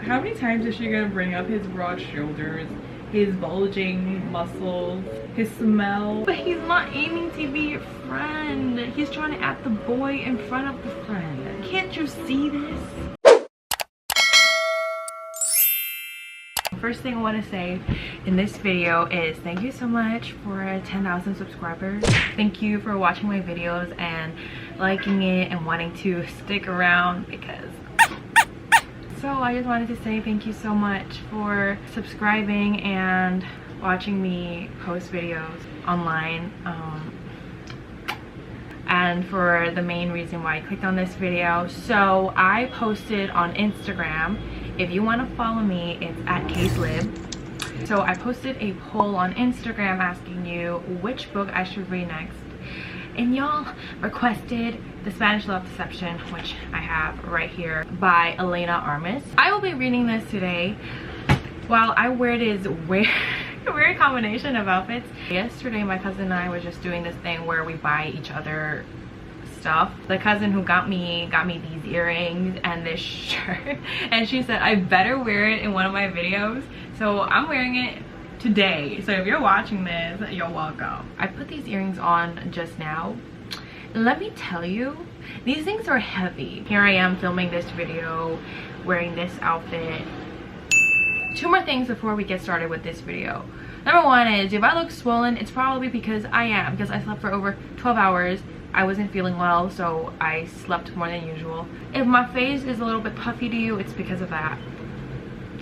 How many times is she gonna bring up his broad shoulders, his bulging muscles, his smell? But he's not aiming to be your friend. He's trying to act the boy in front of the friend. Can't you see this? First thing I want to say in this video is thank you so much for 10,000 subscribers. Thank you for watching my videos and liking it and wanting to stick around because so I just wanted to say thank you so much for subscribing and watching me post videos online, and for the main reason why I clicked on this video. So I posted on Instagram. If you want to follow me, it's at caselib. So I posted a poll on Instagram asking you which book I should read next, and y'all requested The Spanish Love Deception, which I have right here, by Elena Armas. I will be reading this today while I wear this weird combination of outfits. Yesterday my cousin and I were just doing this thing where we buy each other stuff. The cousin who got me these earrings and this shirt, and she said I better wear it in one of my videos, so I'm wearing it today. So if you're watching this, you're welcome. I put these earrings on just now. Let me tell you, these things are heavy. Here I am filming this video wearing this outfit. Two more things before we get started with this video. Number one is, if I look swollen, it's probably because I am, because I slept for over 12 hours. I wasn't feeling well, so I slept more than usual. If my face is a little bit puffy to you, it's because of that.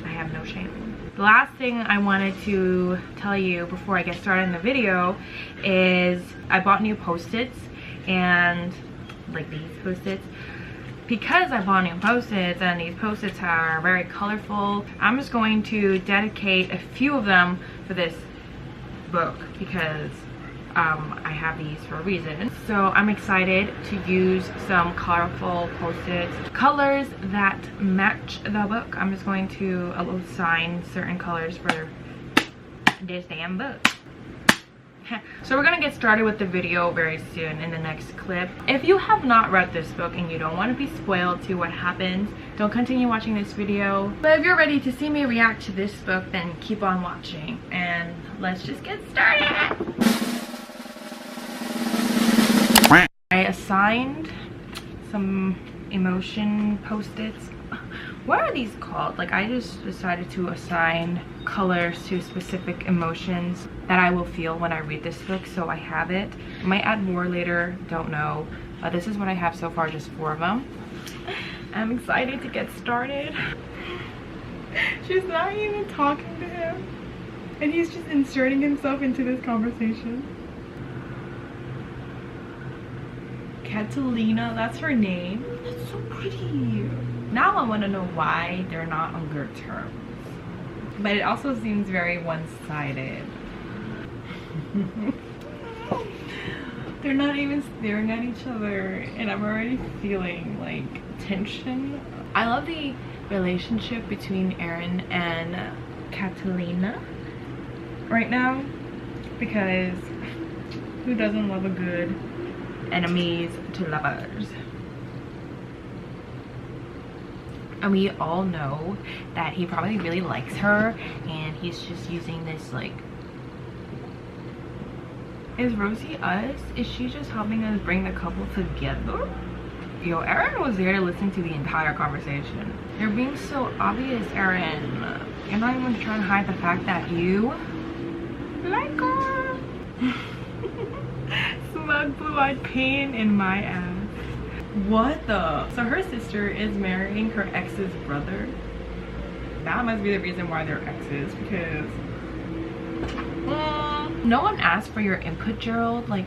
I have no shame. The last thing I wanted to tell you before I get started in the video is I bought new post-its, and like these post-its. Because I bought new post-its and these post-its are very colorful, I'm just going to dedicate a few of them for this book because I have these for a reason. So I'm excited to use some colorful post-its, colors that match the book. I'm just going to assign certain colors for this damn book. So we're gonna get started with the video very soon in the next clip. If you have not read this book and you don't want to be spoiled to what happens, don't continue watching this video. But if you're ready to see me react to this book, then keep on watching and let's just get started. I assigned some emotion post-its. What are these called? Like, I just decided to assign colors to specific emotions that I will feel when I read this book, so I have it. I might add more later, don't know, but this is what I have so far, just 4 of them. I'm excited to get started. She's not even talking to him, and he's just inserting himself into this conversation. Catalina, that's her name. That's so pretty. Now I want to know why they're not on good terms. But it also seems very one-sided. They're not even staring at each other, and I'm already feeling like tension. I love the relationship between Aaron and Catalina right now, because who doesn't love a good enemies to lovers? And we all know that he probably really likes her, and he's just using this, like, is Rosie us? Is she just helping us bring the couple together? Yo, Aaron was there to listen to the entire conversation. You're being so obvious, Aaron. You're not even trying to hide the fact that you like her. Smug blue-eyed pain in my ass. What the? So her sister is marrying her ex's brother. That must be the reason why they're exes, because no one asked for your input, Gerald. Like,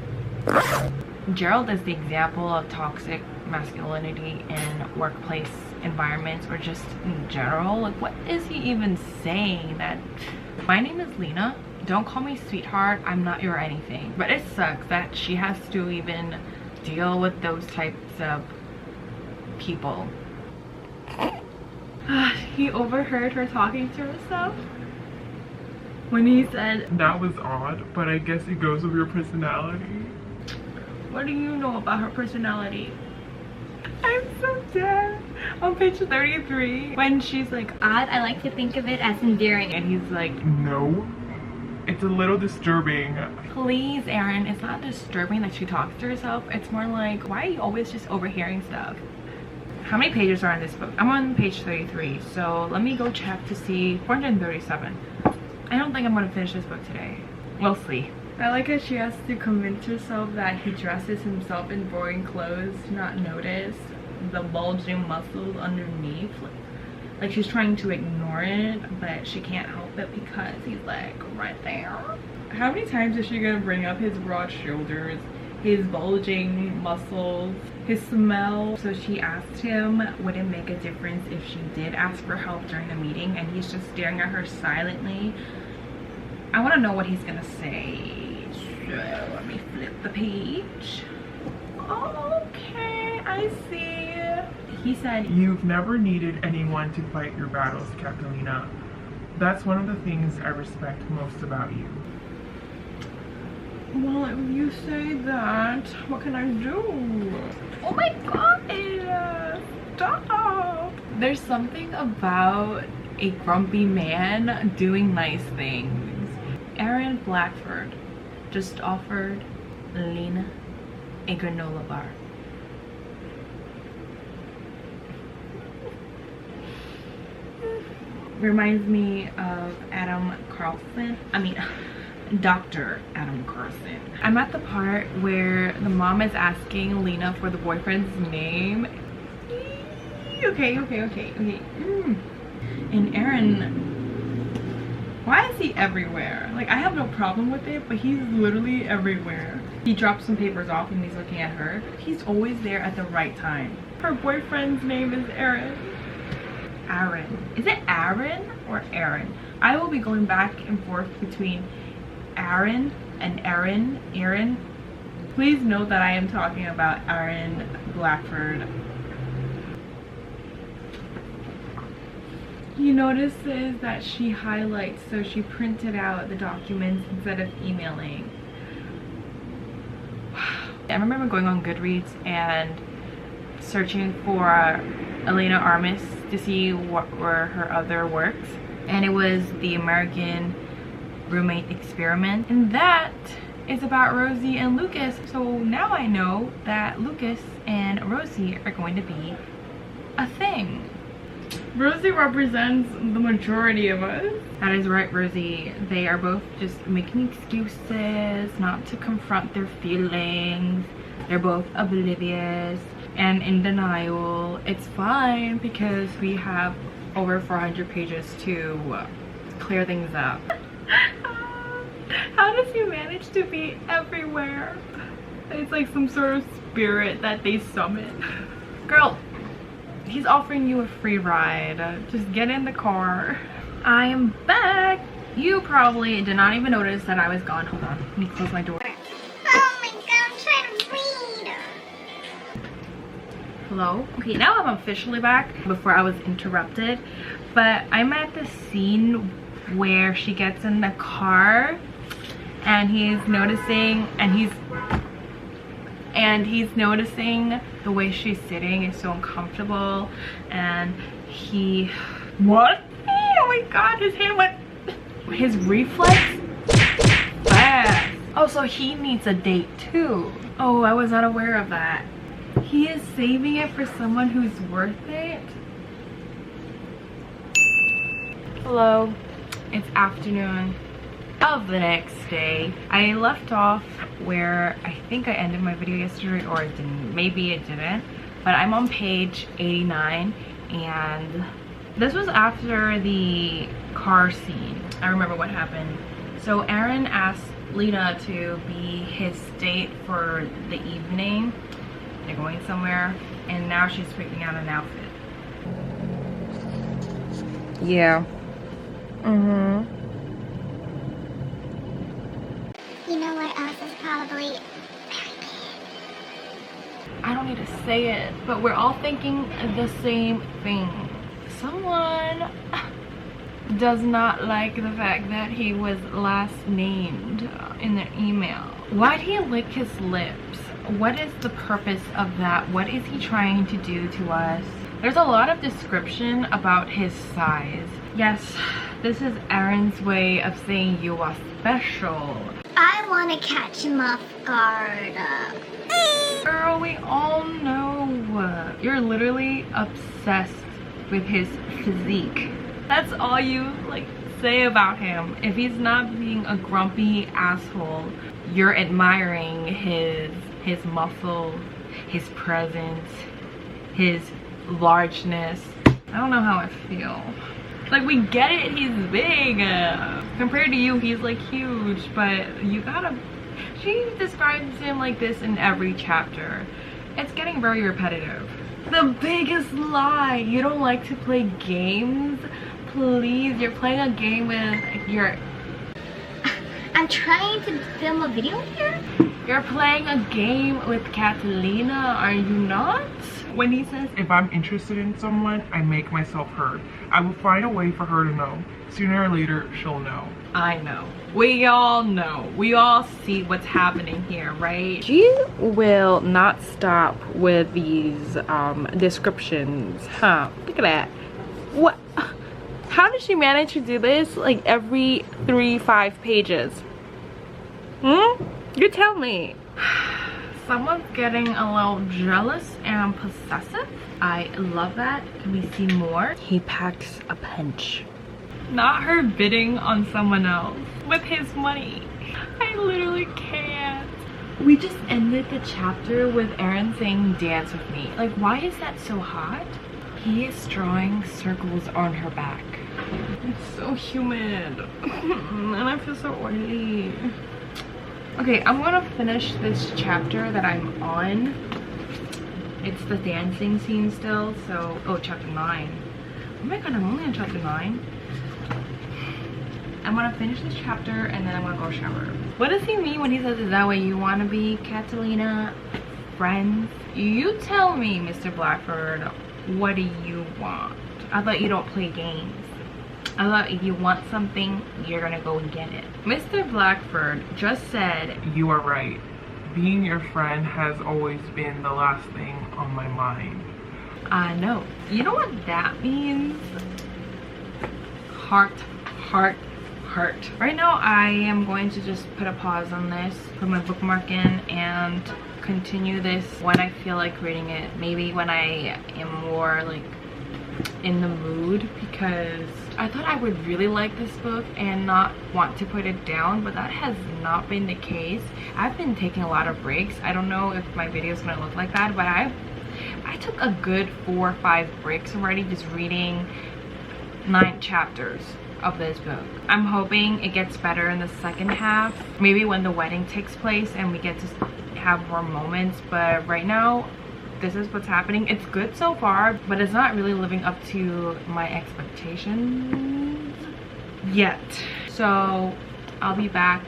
Gerald is the example of toxic masculinity in workplace environments, or just in general. Like, what is he even saying? That my name is Lena, don't call me sweetheart, I'm not your anything. But it sucks that she has to even deal with those types of people. He overheard her talking to herself when he said, "That was odd, but I guess it goes with your personality." What do you know about her personality? I'm so dead. On page 33, when she's like, odd, I like to think of it as endearing. and he's like, No. It's a little disturbing. please, Erin, it's not disturbing that she talks to herself. It's more like, why are you always just overhearing stuff? How many pages are in this book? I'm on page 33, so let me go check to see. 437. I don't think I'm gonna finish this book today. We'll see. I like how she has to convince herself that he dresses himself in boring clothes to not notice the bulging muscles underneath. Like she's trying to ignore it, but she can't help it because he's like right there. How many times is she gonna bring up his broad shoulders, his bulging muscles, his smell? So she asked him, would it make a difference if she did ask for help during the meeting? And he's just staring at her silently. I want to know what he's gonna say. So let me flip the page. Okay, I see. He said, You've never needed anyone to fight your battles, Catalina. That's one of the things I respect most about you. well, if you say that, what can I do? Oh my god, stop. There's something about a grumpy man doing nice things. Erin Blackford just offered Elena a granola bar. Reminds me of Dr. Adam Carlson. I'm at the part where the mom is asking Lena for the boyfriend's name. Okay. And Erin, why is he everywhere? Like, I have no problem with it, but he's literally everywhere. He drops some papers off and he's looking at her. He's always there at the right time. Her boyfriend's name is Erin. Aaron. Is it Aaron or Erin? I will be going back and forth between Aaron and Erin. Please note that I am talking about Erin Blackford. He notices that she highlights, so she printed out the documents instead of emailing. I remember going on Goodreads and searching for Elena Armas to see what were her other works, and it was The American Roommate Experiment, and that is about Rosie and Lucas. So now I know that Lucas and Rosie are going to be a thing. Rosie represents the majority of us. That is right, Rosie. They are both just making excuses not to confront their feelings. They're both oblivious and in denial. It's fine because we have over 400 pages to clear things up. How does he manage to be everywhere? It's like some sort of spirit that they summon. Girl, he's offering you a free ride. Just get in the car. I am back. You probably did not even notice that I was gone. Hold on, let me close my door. Oh my god, I'm trying to read. Hello? Okay, now I'm officially back before I was interrupted. But I'm at the scene where she gets in the car and he's noticing noticing the way she's sitting is so uncomfortable, and he what? Oh my god, his hand went, his reflex fast. Oh, so he needs a date too. Oh, I was not aware of that. He is saving it for someone who's worth it. Hello, it's afternoon of the next day. I left off where I think I ended my video yesterday, or it didn't. Maybe it didn't, but I'm on page 89, and this was after the car scene. I remember what happened. So Aaron asked Lena to be his date for the evening. They're going somewhere, and now she's picking out an outfit. Yeah. You know what else is probably very I don't need to say it, but we're all thinking the same thing. Someone does not like the fact that he was last named in the email. Why'd he lick his lips? what is the purpose of that? What is he trying to do to us? There's a lot of description about his size. Yes, this is Aaron's way of saying you are special. I want to catch him off guard. Girl, we all know. You're literally obsessed with his physique. That's all you like say about him. If he's not being a grumpy asshole, you're admiring his muscle, his presence, his largeness. I don't know how I feel. Like, we get it, he's big. Compared to you, he's like huge, but you gotta... She describes him like this in every chapter. It's getting very repetitive. The biggest lie. You don't like to play games? Please, you're playing a game with your... I'm trying to film a video here. You're playing a game with Catalina, are you not? When he says, if I'm interested in someone, I make myself heard. I will find a way for her to know. Sooner or later, she'll know. I know. We all know. We all see what's happening here, right? She will not stop with these descriptions. Huh? Look at that. What? How did she manage to do this like every 3-5 pages? You tell me. Someone's getting a little jealous and possessive. I love that. Can we see more? He packs a punch. Not her bidding on someone else with his money. I literally can't. We just ended the chapter with Aaron saying dance with me. Like, why is that so hot? He is drawing circles on her back. It's so humid. And I feel so oily. Okay, I'm gonna finish this chapter that I'm on. It's the dancing scene still, so... Oh, chapter 9. Oh my god, I'm only on chapter 9. I'm gonna finish this chapter and then I'm gonna go shower. What does he mean when he says, is that what you wanna be, Catalina? Friends? You tell me, Mr. Blackford, what do you want? I thought you don't play games. I thought if you want something, you're gonna go and get it. Mr. Blackford just said, you are right. Being your friend has always been the last thing on my mind. I know. You know what that means? Heart, heart, heart. Right now, I am going to just put a pause on this, put my bookmark in, and continue this when I feel like reading it. Maybe when I am more like in the mood, because I thought I would really like this book and not want to put it down, but that has not been the case. I've been taking a lot of breaks. I don't know if my video is gonna look like that, but I took a good 4 or 5 breaks already just reading 9 chapters of this book. I'm hoping it gets better in the second half, maybe when the wedding takes place and we get to have more moments, but right now this is what's happening. It's good so far, but it's not really living up to my expectations yet. So I'll be back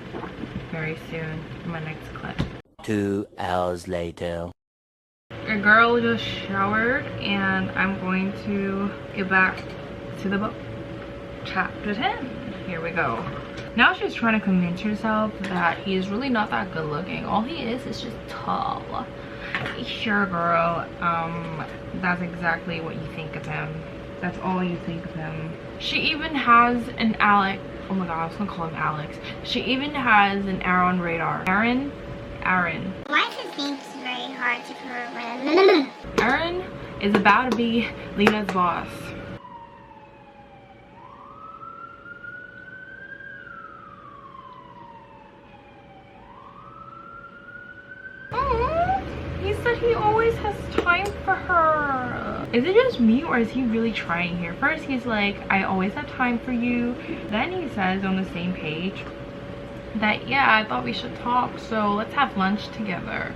very soon in my next clip. 2 hours later. Your girl just showered and I'm going to get back to the book. Chapter 10. Here we go. Now she's trying to convince herself that he is really not that good looking. All he is just tall. Sure, girl. That's exactly what you think of him. That's all you think of him. She even has an Alex. Oh my god, I was gonna call him Alex. She even has an Aaron radar. Aaron. Why do you think it's very hard to remember? Aaron is about to be Lena's boss. He said he always has time for her. Is it just me or is he really trying here? First he's like, I always have time for you. Then he says on the same page that, yeah, I thought we should talk, so let's have lunch together.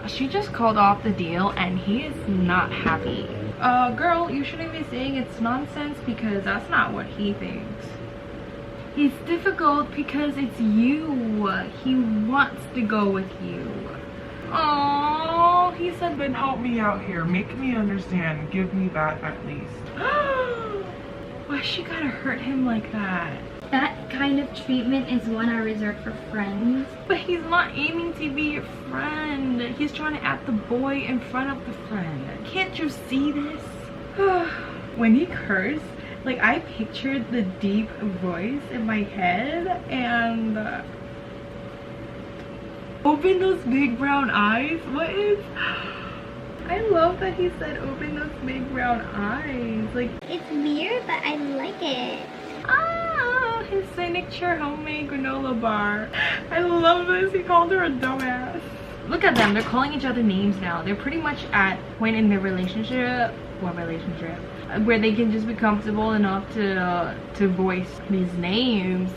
She just called off the deal and he is not happy. Girl, you shouldn't be saying it's nonsense because that's not what he thinks. He's difficult because it's you. He wants to go with you. Oh, he said, Then help me out here. Make me understand. Give me that at least. why she gotta hurt him like that? That kind of treatment is one I reserve for friends. But he's not aiming to be your friend. He's trying to act the boy in front of the friend. Can't you see this? When he cursed, like, I pictured the deep voice in my head and open those big brown eyes. What is... I love that he said open those big brown eyes. Like, It's weird, but I like it. ah, his signature homemade granola bar. I love this. He called her a dumbass. Look at them. They're calling each other names now. They're pretty much at a point in their relationship, where they can just be comfortable enough to voice these names.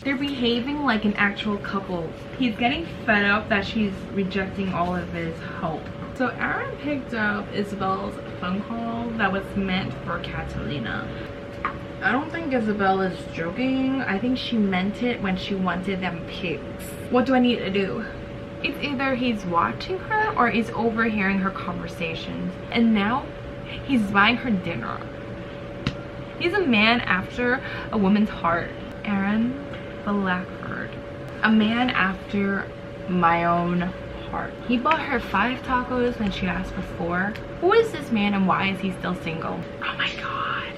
They're behaving like an actual couple. He's getting fed up that she's rejecting all of his help. So Aaron picked up Isabel's phone call that was meant for Catalina. I don't think Isabel is joking. I think she meant it when she wanted them peeps. What do I need to do? It's either he's watching her or he's overhearing her conversations. And now he's buying her dinner. He's a man after a woman's heart. Aaron Blackford. A man after my own heart. He bought her 5 tacos when she asked for 4. Who is this man and why is he still single? Oh my god.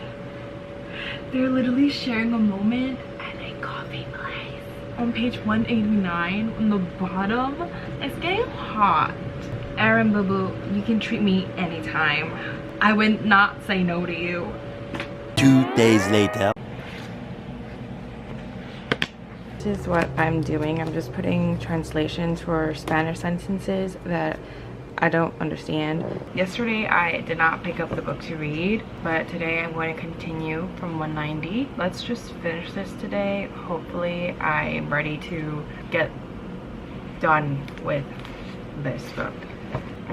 They're literally sharing a moment at a coffee place. On page 189, on the bottom, it's getting hot. Aaron boo boo, you can treat me anytime. I would not say no to you. 2 days later. This is what I'm doing. I'm just putting translations for Spanish sentences that I don't understand. Yesterday I did not pick up the book to read, but today I'm going to continue from 190. Let's just finish this today. Hopefully I'm ready to get done with this book.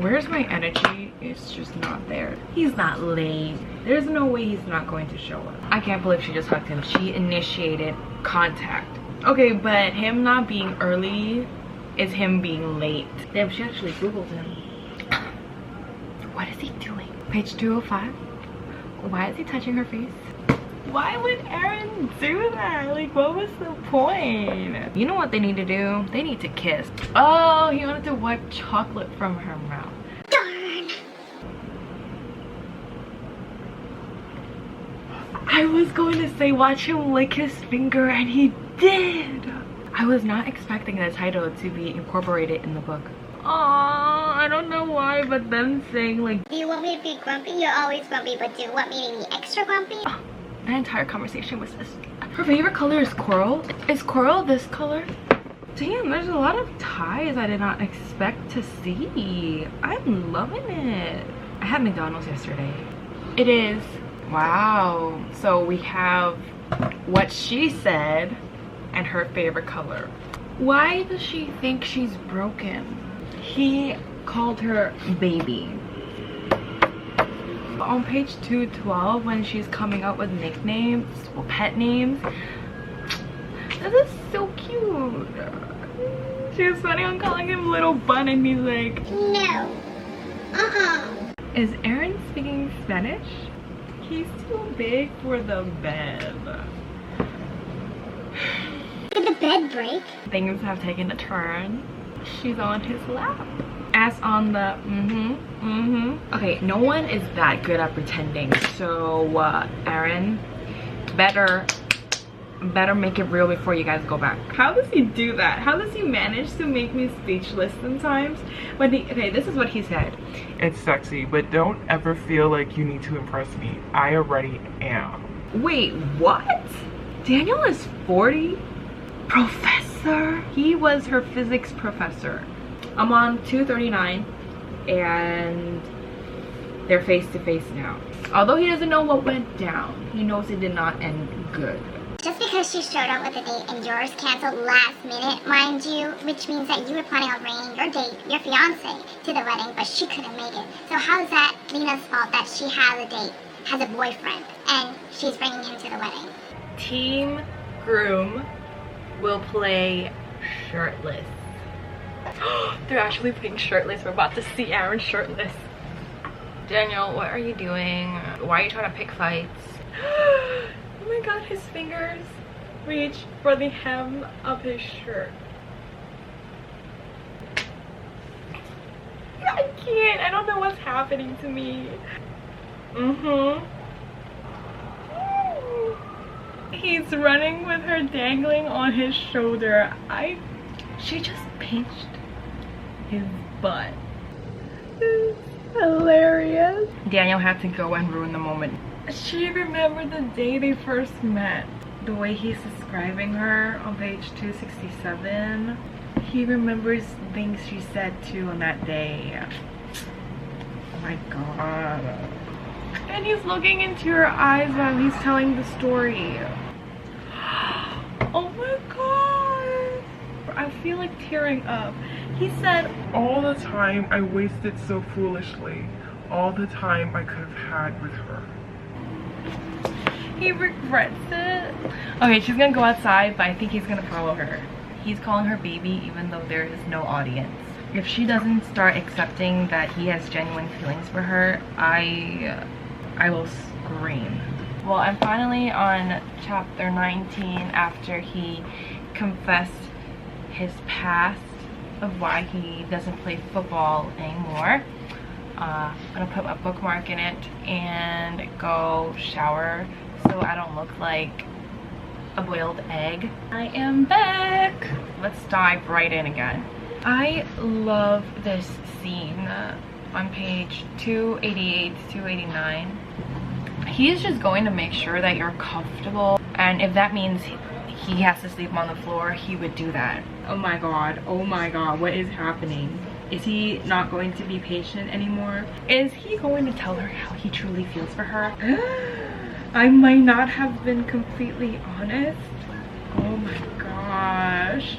Where's my energy? It's just not there. He's not late. There's no way he's not going to show up. I can't believe she just hugged him. She initiated contact. Okay, but him not being early is him being late. Damn, she actually Googled him. What is he doing? Page 205? Why is he touching her face? Why would Aaron do that? Like, what was the point? You know what they need to do? They need to kiss. Oh, he wanted to wipe chocolate from her mouth. Darn. I was going to say watch him lick his finger and he did. I was not expecting the title to be incorporated in the book. Aww, I don't know why, but them saying like, Do you want me to be grumpy? You're always grumpy, but do you want me to be extra grumpy? that entire conversation was this. Her favorite color is coral. Is coral this color? Damn, there's a lot of ties I did not expect to see. I'm loving it. I had McDonald's yesterday. It is. Wow. So we have what she said and her favorite color. Why does she think she's broken? He called her baby. On page 212, when she's coming up with nicknames or pet names, this is so cute. She was planning on calling him Little Bun and he's like, No. Is Aaron speaking Spanish? He's too big for the bed. Did the bed break? Things have taken a turn. She's on his lap. Ass on the Okay, no one is that good at pretending. So Aaron, better make it real before you guys go back. How does he do that? How does he manage to make me speechless sometimes? When he, okay, this is what he said. It's sexy, but don't ever feel like you need to impress me. I already am. Wait, what? Daniel is 40? Professor? He was her physics professor. I'm on 239 and they're face to face now. Although he doesn't know what went down, he knows it did not end good. Just because she showed up with a date and yours canceled last minute, mind you, which means that you were planning on bringing your date, your fiance, to the wedding, but she couldn't make it. So how is that Lena's fault that she has a date, has a boyfriend, and she's bringing him to the wedding? Team groom will play shirtless. They're actually playing shirtless. We're about to see Aaron shirtless. Daniel, what are you doing? Why are you trying to pick fights? Oh my god, his fingers reach for the hem of his shirt. I can't. I don't know what's happening to me. He's running with her dangling on his shoulder. She just pinched his butt. This is hilarious. Daniel had to go and ruin the moment. She remembered the day they first met. The way he's describing her on page 267. He remembers things she said to on that day. Oh my god. And he's looking into her eyes while he's telling the story. Oh my god. I feel like tearing up. He said, all the time I wasted so foolishly. All the time I could have had with her. he regrets it. Okay, she's gonna go outside, but I think he's gonna follow her. He's calling her baby even though there is no audience. If she doesn't start accepting that he has genuine feelings for her, I will scream. Well, I'm finally on chapter 19 after he confessed his past of why he doesn't play football anymore. I'm gonna put a bookmark in it and go shower so I don't look like a boiled egg. I am back. Let's dive right in again. I love this scene on page 288 to 289. He's just going to make sure that you're comfortable, and if that means he has to sleep on the floor, he would do that. Oh my god, what is happening? Is he not going to be patient anymore? Is he going to tell her how he truly feels for her? I might not have been completely honest. Oh my gosh.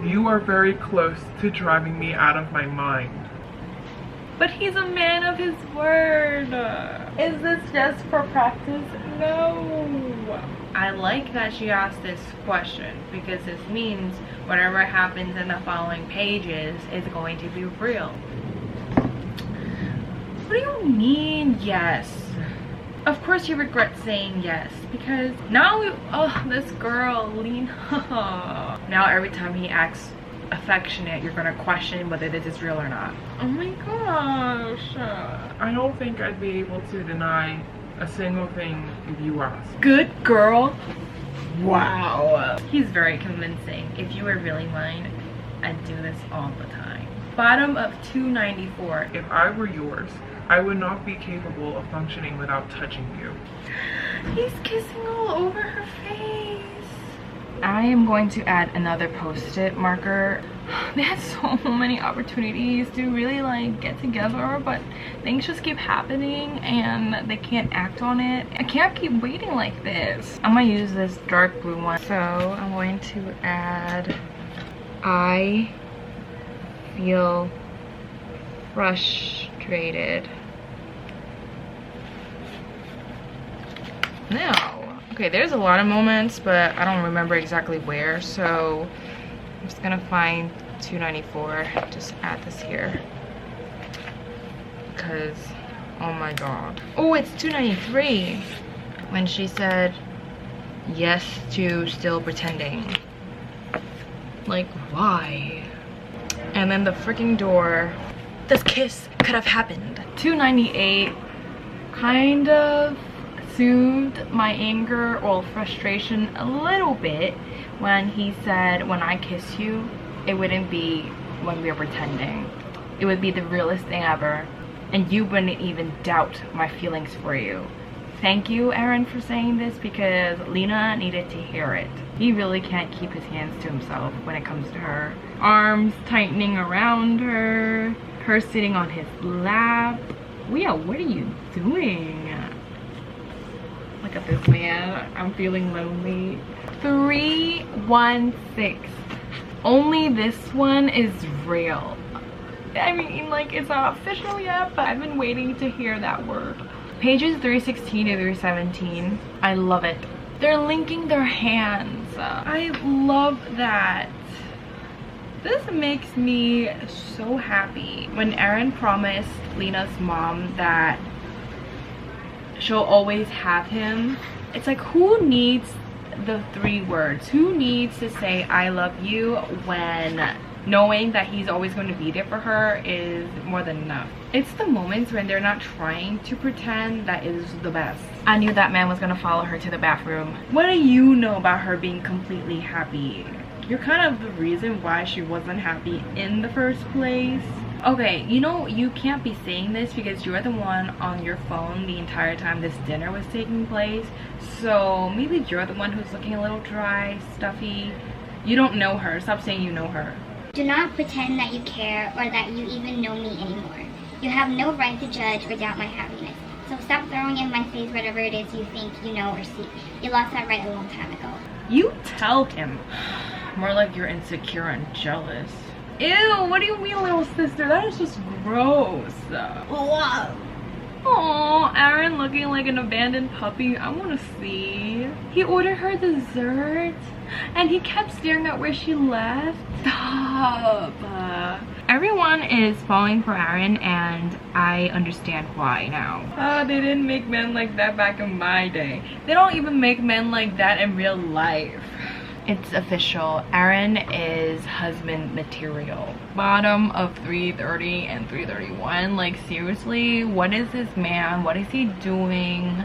You are very close to driving me out of my mind. But he's a man of his word. Is this just for practice? No. I like that she asked this question because this means whatever happens in the following pages is going to be real. What do you mean, yes? Of course you regret saying yes because now this girl, Lena. Now every time he acts affectionate, you're gonna question whether this is real or not. Oh my gosh. I don't think I'd be able to deny a single thing if you asked. Good girl. Wow. He's very convincing. If you were really mine, I'd do this all the time. Bottom of 294. If I were yours, I would not be capable of functioning without touching you. He's kissing all over her face. I am going to add another post-it marker. They had so many opportunities to really like get together, but things just keep happening and they can't act on it. I can't keep waiting like this. I'm gonna use this dark blue one. So I'm going to add, I feel frustrated. Now, okay, there's a lot of moments, but I don't remember exactly where, so I'm just gonna find 294, just add this here. Because, oh my god. Oh, it's 293. When she said yes to still pretending. Like, why? And then the freaking door. This kiss could have happened. 298, kind of soothed my anger or frustration a little bit when he said, when I kiss you, it wouldn't be when we were pretending. It would be the realest thing ever, and you wouldn't even doubt my feelings for you. Thank you, Aaron, for saying this because Lena needed to hear it. He really can't keep his hands to himself when it comes to her. Arms tightening around her, her sitting on his lap. Leah, what are you doing? Look at this man. I'm feeling lonely. 316. Only this one is real. I mean, like, it's not official yet, but I've been waiting to hear that word. Pages 316 to 317. I love it. They're linking their hands. I love that. This makes me so happy. When Aaron promised Lena's mom that she'll always have him. It's like, who needs the 3 words? Who needs to say I love you when knowing that he's always going to be there for her is more than enough? It's the moments when they're not trying to pretend that is the best. I knew that man was going to follow her to the bathroom. What do you know about her being completely happy? You're kind of the reason why she wasn't happy in the first place. Okay, you know, you can't be saying this because you're the one on your phone the entire time this dinner was taking place. So maybe you're the one who's looking a little dry, stuffy. You don't know her. Stop saying you know her. Do not pretend that you care or that you even know me anymore. You have no right to judge or doubt my happiness. So stop throwing in my face whatever it is you think you know or see. You lost that right a long time ago. You tell him. More like you're insecure and jealous. Ew, what do you mean, little sister? That is just gross. Oh, Aaron looking like an abandoned puppy. I want to see. He ordered her dessert and he kept staring at where she left. Stop. Everyone is falling for Aaron and I understand why now. They didn't make men like that back in my day. They don't even make men like that in real life. It's official. Aaron is husband material. Bottom of 330 and 331. Like, seriously, what is this man? What is he doing?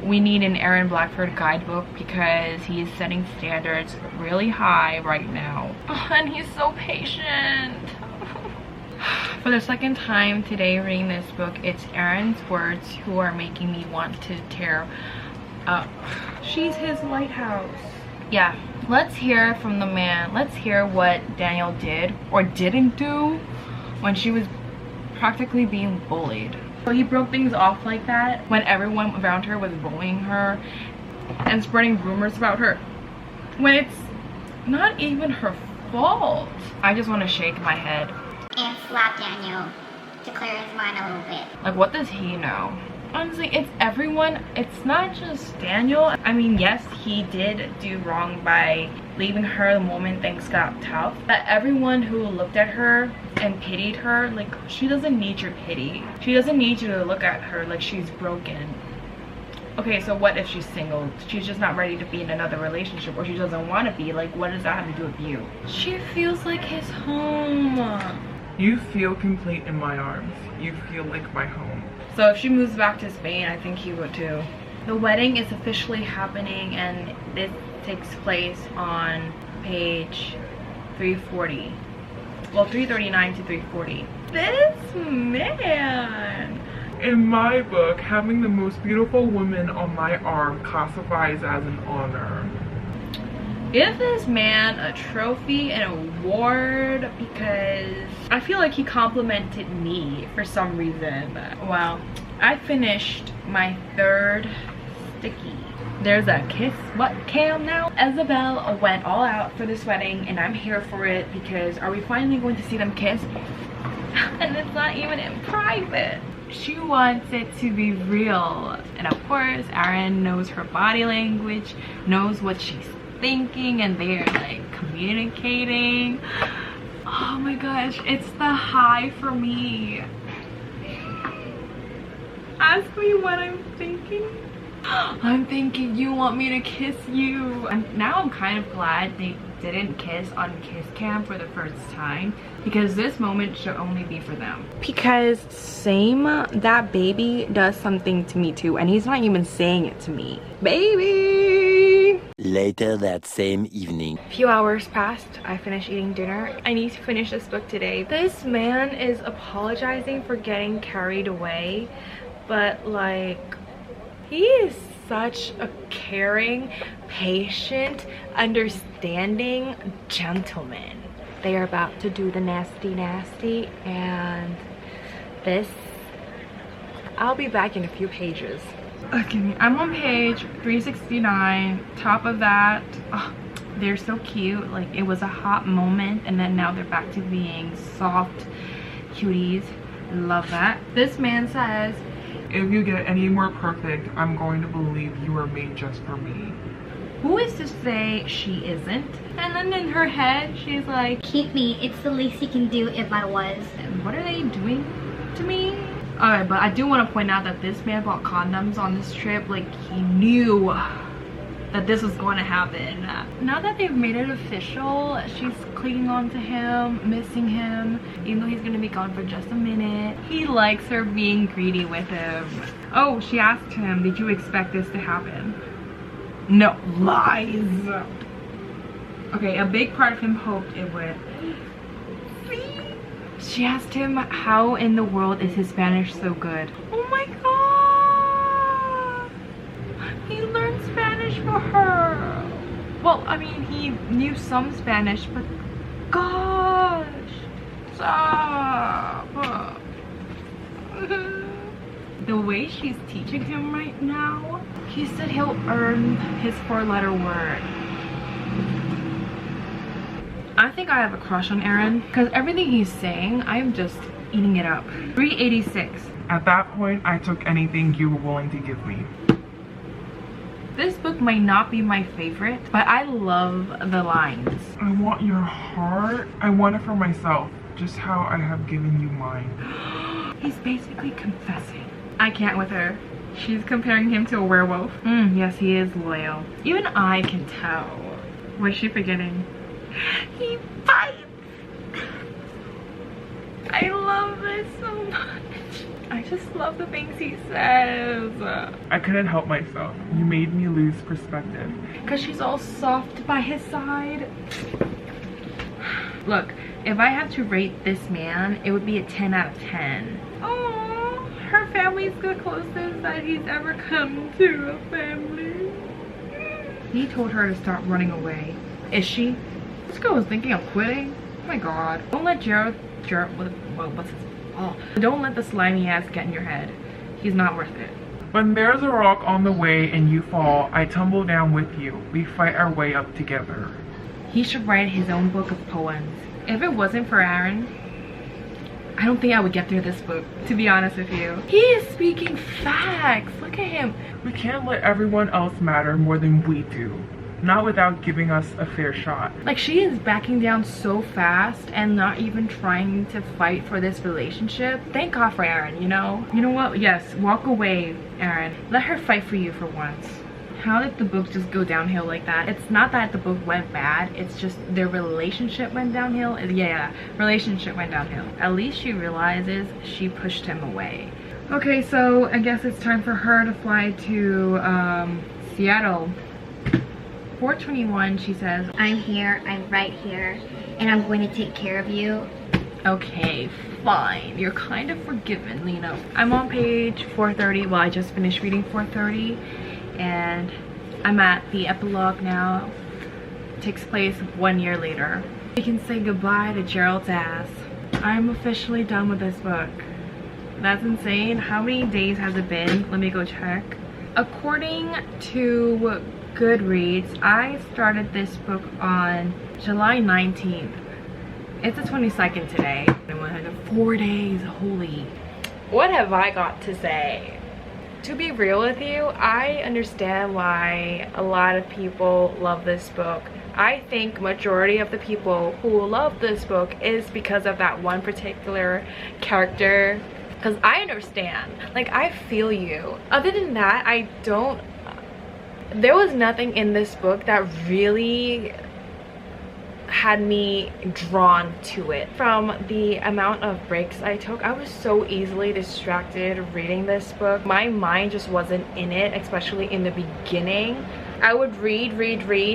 We need an Aaron Blackford guidebook because he is setting standards really high right now. Oh, and he's so patient. For the second time today reading this book, it's Aaron's words who are making me want to tear up. She's his lighthouse. Yeah, let's hear from the man. Let's hear what Daniel did or didn't do when she was practically being bullied. So he broke things off like that when everyone around her was bullying her and spreading rumors about her when it's not even her fault. I just want to shake my head And slap Daniel to clear his mind a little bit. like, what does he know? Honestly, it's everyone. It's not just Daniel. I mean, yes, he did do wrong by leaving her the moment things got tough, but everyone who looked at her and pitied her, like, she doesn't need your pity. She doesn't need you to look at her like she's broken. Okay, so what if she's single? She's just not ready to be in another relationship, or she doesn't want to be. Like, what does that have to do with you? She feels like his home. You feel complete in my arms. You feel like my home. So if she moves back to Spain, I think he would too. The wedding is officially happening and this takes place on page 340. Well, 339 to 340. This man! In my book, having the most beautiful woman on my arm classifies as an honor. Give this man a trophy and award because I feel like he complimented me for some reason. Wow. I finished my 3rd sticky. There's a kiss what cam now. Isabel went all out for this wedding and I'm here for it because are we finally going to see them kiss? And it's not even in private. She wants it to be real. And of course, Aaron knows her body language, knows what she's thinking, and they're like communicating. Oh my gosh, it's the high for me. Ask me what I'm thinking. I'm thinking you want me to kiss you. And now I'm kind of glad they didn't kiss on kiss cam for the first time because this moment should only be for them. Because same, that baby does something to me too, and he's not even saying it to me. Baby! Later that same evening. A few hours passed. I finished eating dinner. I need to finish this book today. This man is apologizing for getting carried away, but like, he is such a caring, patient, understanding gentleman. They are about to do the nasty nasty, and this, I'll be back in a few pages. Okay, I'm on page 369. Top of that, oh, they're so cute. Like, it was a hot moment and then now they're back to being soft cuties. Love that. This man says, if you get any more perfect, I'm going to believe you were made just for me. who is to say she isn't? And then in her head she's like, Keep me. It's the least you can do if I was. what are they doing to me? Alright, but I do want to point out that this man bought condoms on this trip. Like, he knew that this was going to happen. Now that they've made it official, she's clinging on to him, missing him, even though he's going to be gone for just a minute. He likes her being greedy with him. Oh, she asked him, did you expect this to happen? No, lies. Okay, a big part of him hoped it would. She asked him, how in the world is his Spanish so good? Oh my god! He learned Spanish for her. Well, I mean, he knew some Spanish, but gosh, stop. The way she's teaching him right now, he said he'll earn his 4-letter word. I think I have a crush on Aaron because everything he's saying, I'm just eating it up. 386. At that point, I took anything you were willing to give me. This book might not be my favorite, but I love the lines. I want your heart. I want it for myself, just how I have given you mine. He's basically confessing. I can't with her. She's comparing him to a werewolf. Yes, he is loyal. Even I can tell. What's she forgetting? He fights! I love this so much. I just love the things he says. I couldn't help myself. You made me lose perspective. Because she's all soft by his side. Look, if I have to rate this man, it would be a 10 out of 10. Oh, her family's the closest that he's ever come to a family. He told her to stop running away. Is she? This girl was thinking of quitting. Oh my god. Don't let don't let the slimy ass get in your head. He's not worth it. When there's a rock on the way and you fall, I tumble down with you. We fight our way up together. He should write his own book of poems. If it wasn't for Aaron, I don't think I would get through this book, to be honest with you. He is speaking facts. Look at him. We can't let everyone else matter more than we do. Not without giving us a fair shot. Like, she is backing down so fast and not even trying to fight for this relationship. Thank God for Aaron, you know? You know what? Yes, walk away, Aaron. Let her fight for you for once. How did the book just go downhill like that? It's not that the book went bad, it's just their relationship went downhill. Yeah, relationship went downhill. At least she realizes she pushed him away. Okay, so I guess it's time for her to fly to Seattle. 4:21, she says, I'm here, I'm right here, and I'm going to take care of you. Okay, fine. You're kind of forgiven, Lena. I'm on page 430. Well, I just finished reading 430, and I'm at the epilogue now. It takes place 1 year later. We can say goodbye to Gerald's ass. I'm officially done with this book. That's insane. How many days has it been? Let me go check. According to Goodreads, I started this book on July 19th. It's the 22nd today. 4 days, holy. What have I got to say? To be real with you, I understand why a lot of people love this book. I think majority of the people who love this book is because of that one particular character. Because I understand, like, I feel you. Other than that, there was nothing in this book that really had me drawn to it. From the amount of breaks I took, I was so easily distracted reading this book. My mind just wasn't in it, especially in the beginning. I would read,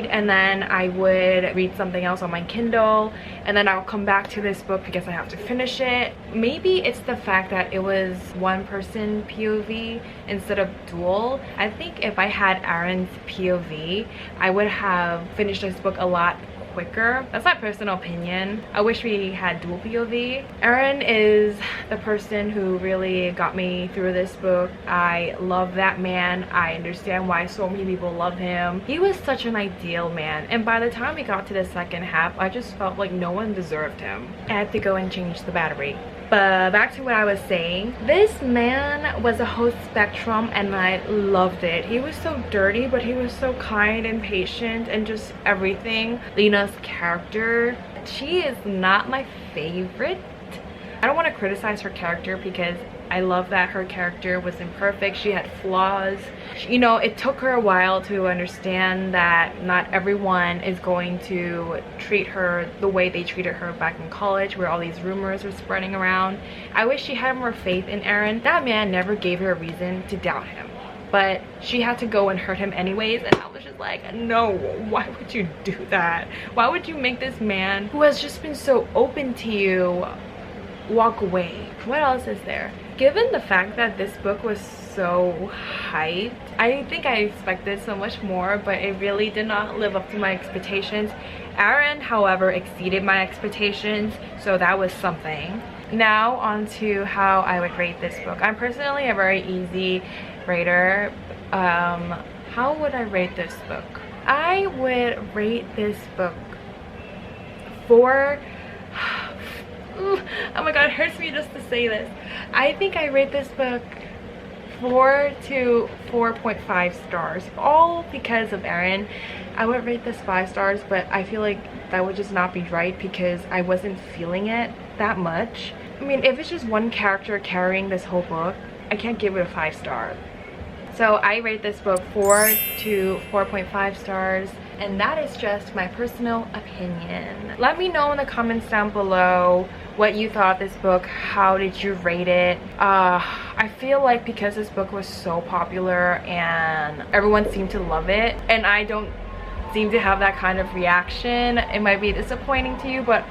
and then I would read something else on my Kindle, and then I'll come back to this book because I have to finish it. Maybe it's the fact that it was one person POV instead of dual. I think if I had Aaron's POV, I would have finished this book a lot quicker. That's my personal opinion. I wish we had dual POV. Aaron is the person who really got me through this book. I love that man. I understand why so many people love him. He was such an ideal man, and by the time we got to the second half, I just felt like no one deserved him. I had to go and change the battery. But back to what I was saying, this man was a whole spectrum and I loved it. He was so dirty, but he was so kind and patient and just everything. Lena's character, she is not my favorite. I don't want to criticize her character because I love that her character was imperfect. She had flaws. You know, it took her a while to understand that not everyone is going to treat her the way they treated her back in college, where all these rumors were spreading around. I wish she had more faith in Aaron. That man never gave her a reason to doubt him, but she had to go and hurt him anyways, and I was just like, no, why would you do that? Why would you make this man who has just been so open to you walk away? What else is there? Given the fact that this book was so hyped, I think I expected so much more, but it really did not live up to my expectations. Aaron, however, exceeded my expectations, so that was something. Now on to how I would rate this book. I'm personally a very easy rater. How would I rate this book? I would rate this book for oh my god, it hurts me just to say this. I think I rate this book 4 to 4.5 stars, all because of Aaron. I would rate this 5 stars, but I feel like that would just not be right because I wasn't feeling it that much. I mean, if it's just one character carrying this whole book, I can't give it a 5 star. So I rate this book 4 to 4.5 stars, and that is just my personal opinion. Let me know in the comments down below what you thought of this book. How did you rate it? I feel like because this book was so popular and everyone seemed to love it, and I don't seem to have that kind of reaction, it might be disappointing to you, but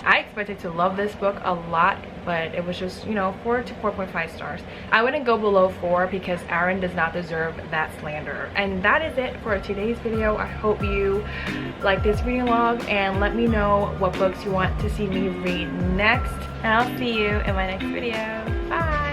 I expected to love this book a lot, but it was just, you know, 4 to 4.5 stars. I wouldn't go below 4 because Aaron does not deserve that slander. And that is it for today's video. I hope you like this reading log, and let me know what books you want to see me read next. And I'll see you in my next video. Bye!